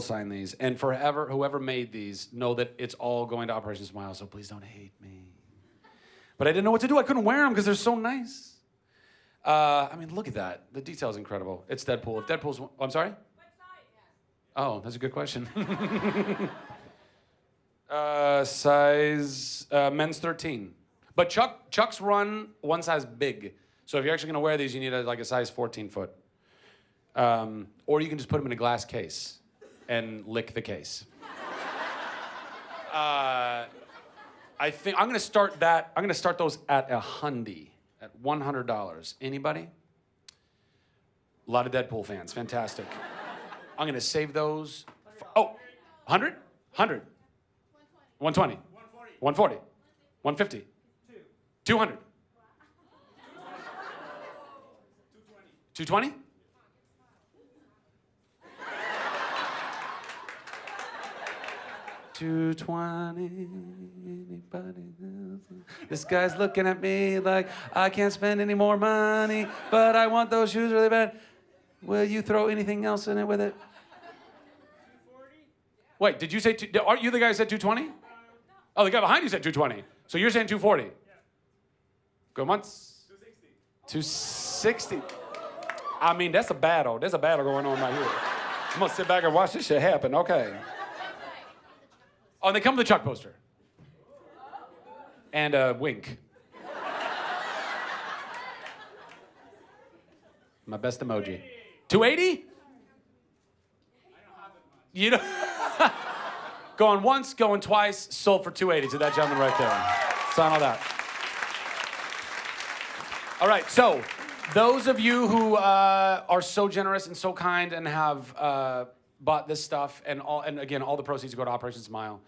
sign these. And forever, whoever made these, know that it's all going to Operation Smile, so please don't hate me. But I didn't know what to do. I couldn't wear them because they're so nice. I mean, look at that. The detail is incredible. It's Deadpool. If Deadpool's... Oh, I'm sorry? Oh, that's a good question. Size men's 13. But Chucks run one size big. So if you're actually going to wear these, you need like a size 14 foot. Or you can just put them in a glass case and lick the case. I think I'm going to start that. I'm going to start those at $100. At $100. Anybody? A lot of Deadpool fans. Fantastic. I'm going to save those. 100? 100. 120. 140. 150. 200. 220? Anybody else? This guy's looking at me like I can't spend any more money, but I want those shoes really bad. Will you throw anything else in it with it? 240? Wait, did you say aren't you the guy who said 220? Oh, the guy behind you said 220. So you're saying 240? Yeah. Go once. 260. 260. I mean, that's a battle. There's a battle going on right here. I'm gonna sit back and watch this shit happen. Okay. Oh, and they come with a Chuck poster. And a wink. My best emoji. 280? You know, going once, going twice, sold for 280 to that gentleman right there. Sign all that. All right, so those of you who are so generous and so kind and have bought this stuff, and again, all the proceeds go to Operation Smile.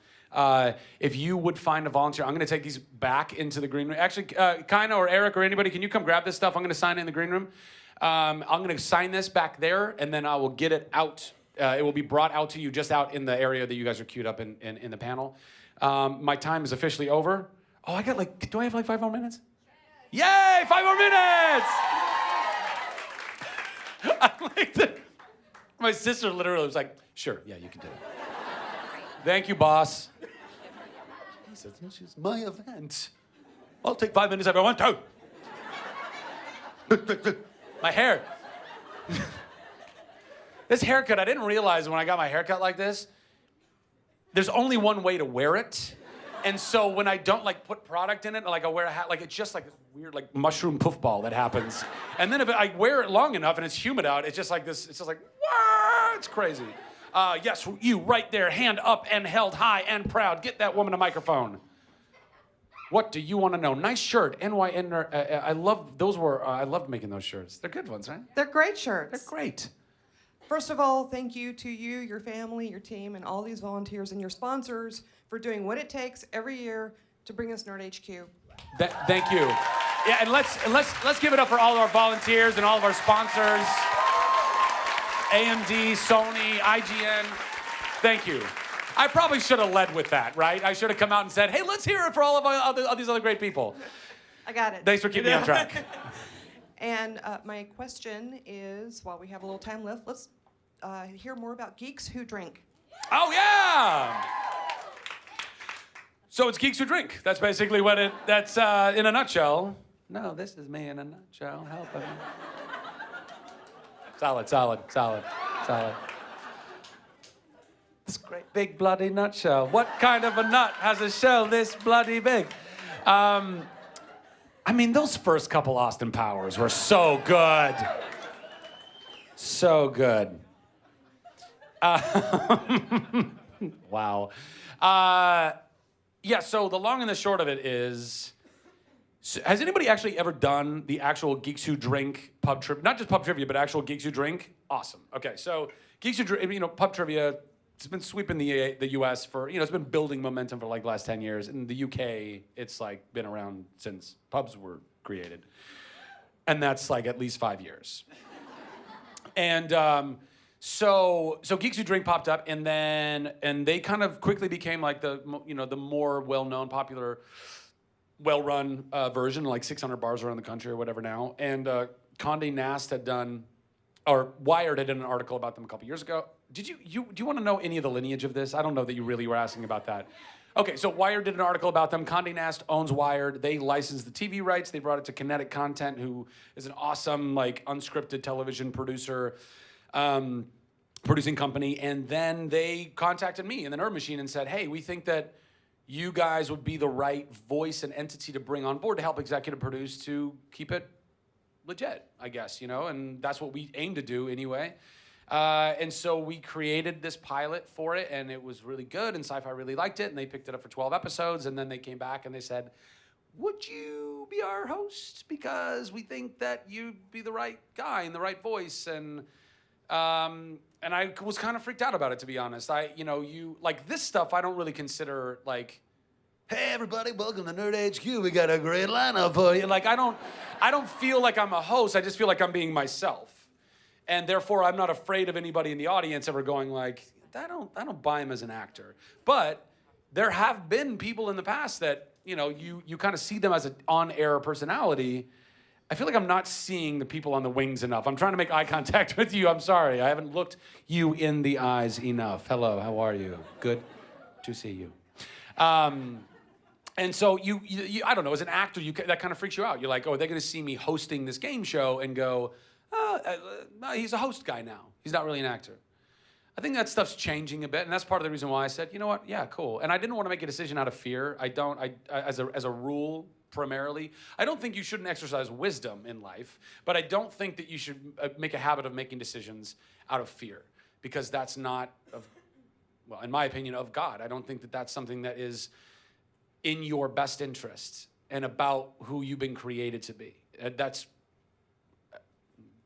If you would find a volunteer, I'm going to take these back into the green room. Actually, Kaina or Eric or anybody, can you come grab this stuff? I'm going to sign it in the green room. I'm going to sign this back there, and then I will get it out. It will be brought out to you just out in the area that you guys are queued up in the panel. My time is officially over. Oh, do I have like 5 more minutes? Yay, 5 more minutes! My sister literally was like, sure, yeah, you can do it. Thank you, boss. He said, this is my event. I'll take 5 minutes if I want to. My hair. This haircut, I didn't realize when I got my haircut like this, there's only one way to wear it. And so when I don't put product in it, I wear a hat, it's just like this weird mushroom poof ball that happens. And then if I wear it long enough and it's humid out, it's just like this, it's just like, what? It's crazy. Yes, you right there, hand up and held high and proud. Get that woman a microphone. What do you want to know? Nice shirt, NYN. I love those. I loved making those shirts. They're good ones, right? They're great shirts. They're great. First of all, thank you to you, your family, your team, and all these volunteers and your sponsors for doing what it takes every year to bring us Nerd HQ. Thank you. Yeah, and let's give it up for all of our volunteers and all of our sponsors. AMD, Sony, IGN. Thank you. I probably should have led with that, right? I should have come out and said, hey, let's hear it for all of these other great people. I got it. Thanks for keeping me on track. And my question is, while we have a little time left, let's hear more about Geeks Who Drink. Oh, yeah! So it's Geeks Who Drink. That's basically what that's in a nutshell. No, this is me in a nutshell. Help me. Solid. This great big bloody nutshell. What kind of a nut has a shell this bloody big? I mean, those first couple Austin Powers were so good. So good. Wow. Yeah, so the long and the short of it is, has anybody actually ever done the actual Geeks Who Drink pub trivia? Not just pub trivia, but actual Geeks Who Drink? Awesome. Okay, so Geeks Who Drink, pub trivia, it's been sweeping the U.S. for, it's been building momentum for the last 10 years. In the U.K., it's been around since pubs were created. And that's at least 5 years. And so Geeks Who Drink popped up, and they kind of quickly became the more well-known, popular, well-run version, 600 bars around the country or whatever now. And Condé Nast Wired had done an article about them a couple years ago. Do you want to know any of the lineage of this? I don't know that you really were asking about that. Okay, so Wired did an article about them. Condé Nast owns Wired. They licensed the TV rights. They brought it to Kinetic Content, who is an awesome, unscripted television producer, producing company. And then they contacted me in the Nerd Machine and said, hey, we think that you guys would be the right voice and entity to bring on board to help executive produce to keep it legit, I guess, you know, and that's what we aim to do anyway. And so we created this pilot for it, and it was really good, and Sci-Fi really liked it, and they picked it up for 12 episodes, and then they came back and they said, would you be our host? Because we think that you'd be the right guy and the right voice. And I was kind of freaked out about it, to be honest. You like this stuff, I don't really consider like, hey everybody, welcome to Nerd HQ. We got a great lineup for you. Like I don't feel like I'm a host. I just feel like I'm being myself. And therefore I'm not afraid of anybody in the audience ever going like, I don't buy him as an actor. But there have been people in the past that, you know, you kind of see them as an on-air personality. I feel like I'm not seeing the people on the wings enough. I'm trying to make eye contact with you. I'm sorry. I haven't looked you in the eyes enough. Hello, how are you? Good to see you. And so you I don't know, as an actor, that kind of freaks you out. You're like, oh, they're going to see me hosting this game show and go, he's a host guy now. He's not really an actor. I think that stuff's changing a bit, and that's part of the reason why I said, you know what, yeah, cool. And I didn't want to make a decision out of fear. As a rule, primarily, I don't think you shouldn't exercise wisdom in life, but I don't think that you should make a habit of making decisions out of fear, because that's not, well, in my opinion, of God. I don't think that that's something that is in your best interest and about who you've been created to be. That's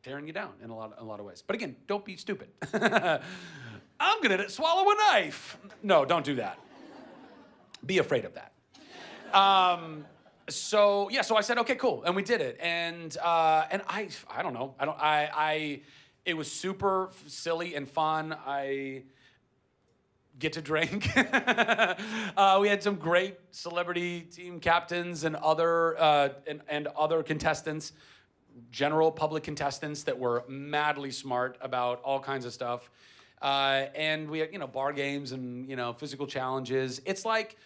tearing you down in a lot of ways. But again, don't be stupid. I'm gonna swallow a knife. No, don't do that. Be afraid of that. So I said, okay, cool, and we did it. And I don't know. It was super silly and fun. I get to drink. We had some great celebrity team captains and other contestants. General public contestants that were madly smart about all kinds of stuff. And we had, bar games and, physical challenges. It's like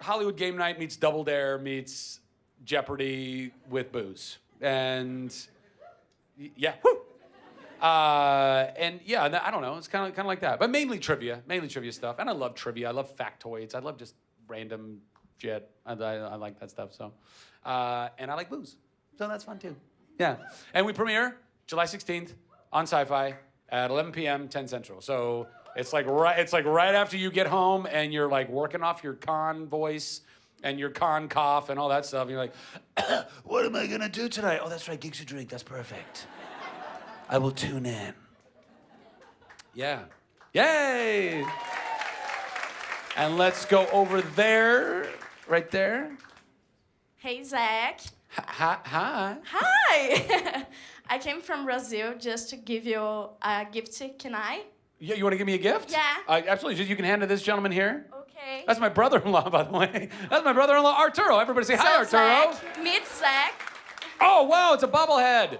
Hollywood Game Night meets Double Dare meets Jeopardy with booze. And yeah, woo! I don't know. It's kind of like that. But mainly trivia stuff. And I love trivia. I love factoids. I love just random shit. I like that stuff. So, and I like booze. So that's fun too. Yeah, and we premiere July 16th on Sci-Fi at 11 p.m., 10 Central. So it's like right after you get home and you're like working off your con voice and your con cough and all that stuff. And you're like, what am I gonna do tonight? Oh, that's right, Geeks Who Drink. That's perfect. I will tune in. Yeah, yay! And let's go over there, right there. Hey, Zach. Hi. Hi. I came from Brazil just to give you a gift. Can I? Yeah, you want to give me a gift? Yeah. Absolutely. You can hand to this gentleman here. Okay. That's my brother-in-law, by the way. That's my brother-in-law, Arturo. Everybody say hi, Arturo. Zach, meet Zach. Oh, wow, it's a bobblehead.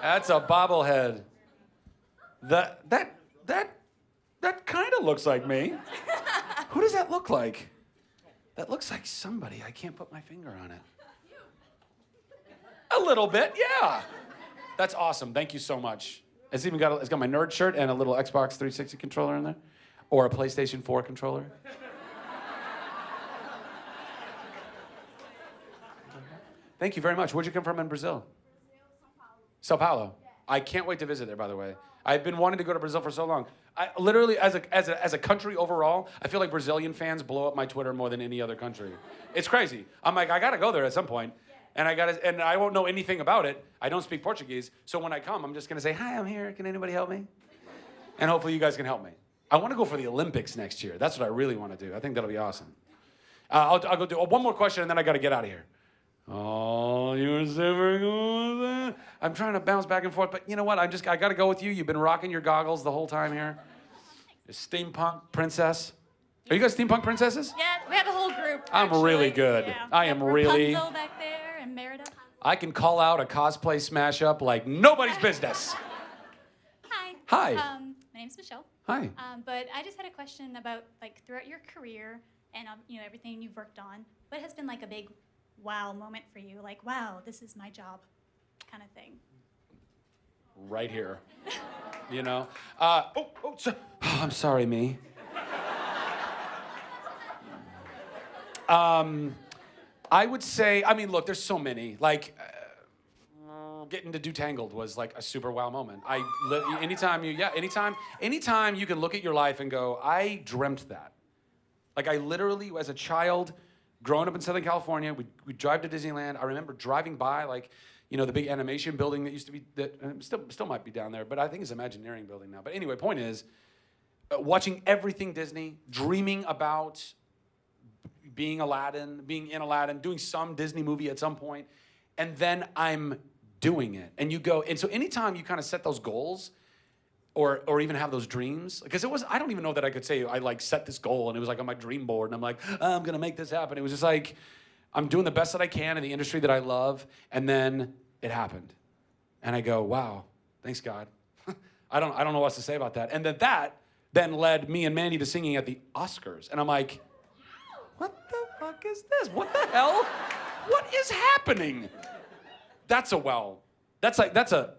That's a bobblehead. That kind of looks like me. Who does that look like? That looks like somebody. I can't put my finger on it. A little bit, yeah. That's awesome. Thank you so much. It's got my nerd shirt and a little Xbox 360 controller in there, or a PlayStation 4 controller. Thank you very much. Where'd you come from in Brazil? Sao Paulo. Yeah. I can't wait to visit there, by the way. I've been wanting to go to Brazil for so long. I literally, as a country overall, I feel like Brazilian fans blow up my Twitter more than any other country. It's crazy. I'm like, I gotta go there at some point. And I won't know anything about it. I don't speak Portuguese, so when I come, I'm just gonna say, hi, I'm here. Can anybody help me? And hopefully you guys can help me. I want to go for the Olympics next year. That's what I really want to do. I think that'll be awesome. I'll go do one more question, and then I got to get out of here. Oh, you were super cool. I'm trying to bounce back and forth, but you know what? I got to go with you. You've been rocking your goggles the whole time here. Steampunk princess. Are you guys steampunk princesses? Yeah, we have a whole group. I'm really good. Yeah. I am really. Rapunzel back there and Merida. I can call out a cosplay smash up like nobody's business. Hi. Hi. My name's Michelle. Hi. But I just had a question about like throughout your career and everything you've worked on. What has been like a big wow moment for you? Like, wow, this is my job, kind of thing. Right here. You know. I'm sorry, me. I would say, I mean, look, there's so many. Like, getting to do Tangled was like a super wow moment. Anytime you can look at your life and go, I dreamt that. Like, I literally, as a child, growing up in Southern California, we'd drive to Disneyland. I remember driving by, like, you know, the big animation building that used to be, that still might be down there, but I think it's Imagineering building now. But anyway, point is, watching everything Disney, dreaming about being Aladdin, being in Aladdin, doing some Disney movie at some point, and then I'm doing it. And you go, and so anytime you kind of set those goals, or even have those dreams, because I don't even know that I could say I like set this goal and it was like on my dream board and I'm like, oh, I'm gonna make this happen. It was just like, I'm doing the best that I can in the industry that I love, and then it happened. And I go, wow, thanks God. I don't know what else to say about that. And then led me and Mandy to singing at the Oscars. And I'm like, what the fuck is this? What the hell? What is happening? That's a wow. That's a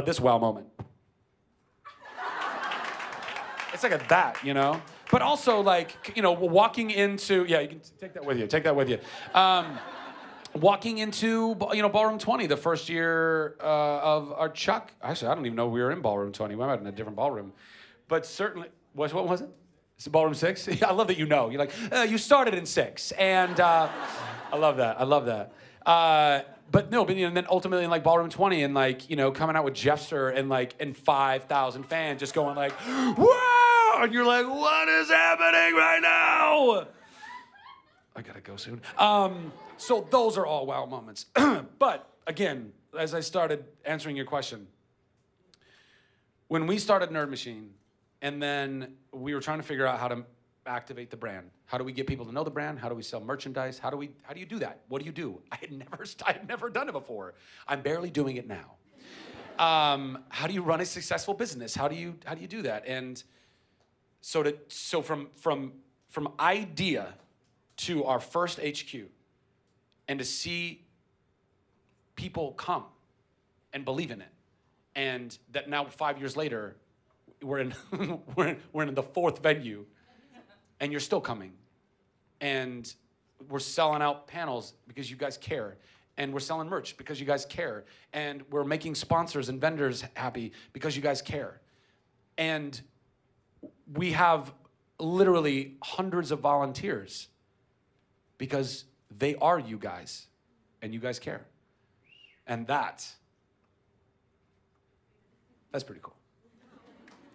this wow moment. It's like a that, you know? But also, like, you know, walking into, yeah, you can take that with you. Walking into, you know, Ballroom 20, the first year of our Chuck. Actually, I don't even know we were in Ballroom 20. We might have been in a different ballroom. But certainly, what was it? It's Ballroom 6? I love that you know. You're like, you started in 6. And I love that. But no, but, you know, and then ultimately in like Ballroom 20 and like, you know, coming out with Jeffster and 5,000 fans just going like, whoa! And you're like, what is happening right now? I gotta go soon. So those are all wow moments. But again, as I started answering your question, when we started Nerd Machine, and then we were trying to figure out how to activate the brand. How do we get people to know the brand? How do we sell merchandise? How do you do that? What do you do? I had never done it before. I'm barely doing it now. How do you run a successful business? How do you do that? And so from idea to our first HQ, and to see people come and believe in it, and that now 5 years later, we're in the 4th venue, and you're still coming, and we're selling out panels because you guys care, and we're selling merch because you guys care, and we're making sponsors and vendors happy because you guys care, and we have literally hundreds of volunteers because they are you guys, and you guys care, and that's pretty cool.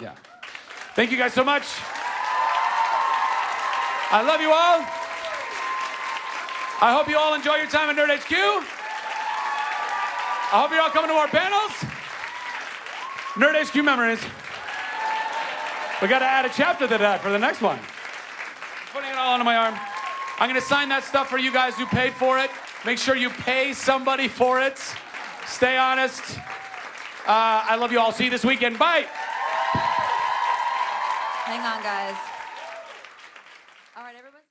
Yeah. Thank you guys so much. I love you all. I hope you all enjoy your time at Nerd HQ. I hope you're all coming to more panels. Nerd HQ memories. We got to add a chapter to that for the next one. Putting it all under my arm. I'm going to sign that stuff for you guys who paid for it. Make sure you pay somebody for it. Stay honest. I love you all. See you this weekend. Bye. Hang on, guys.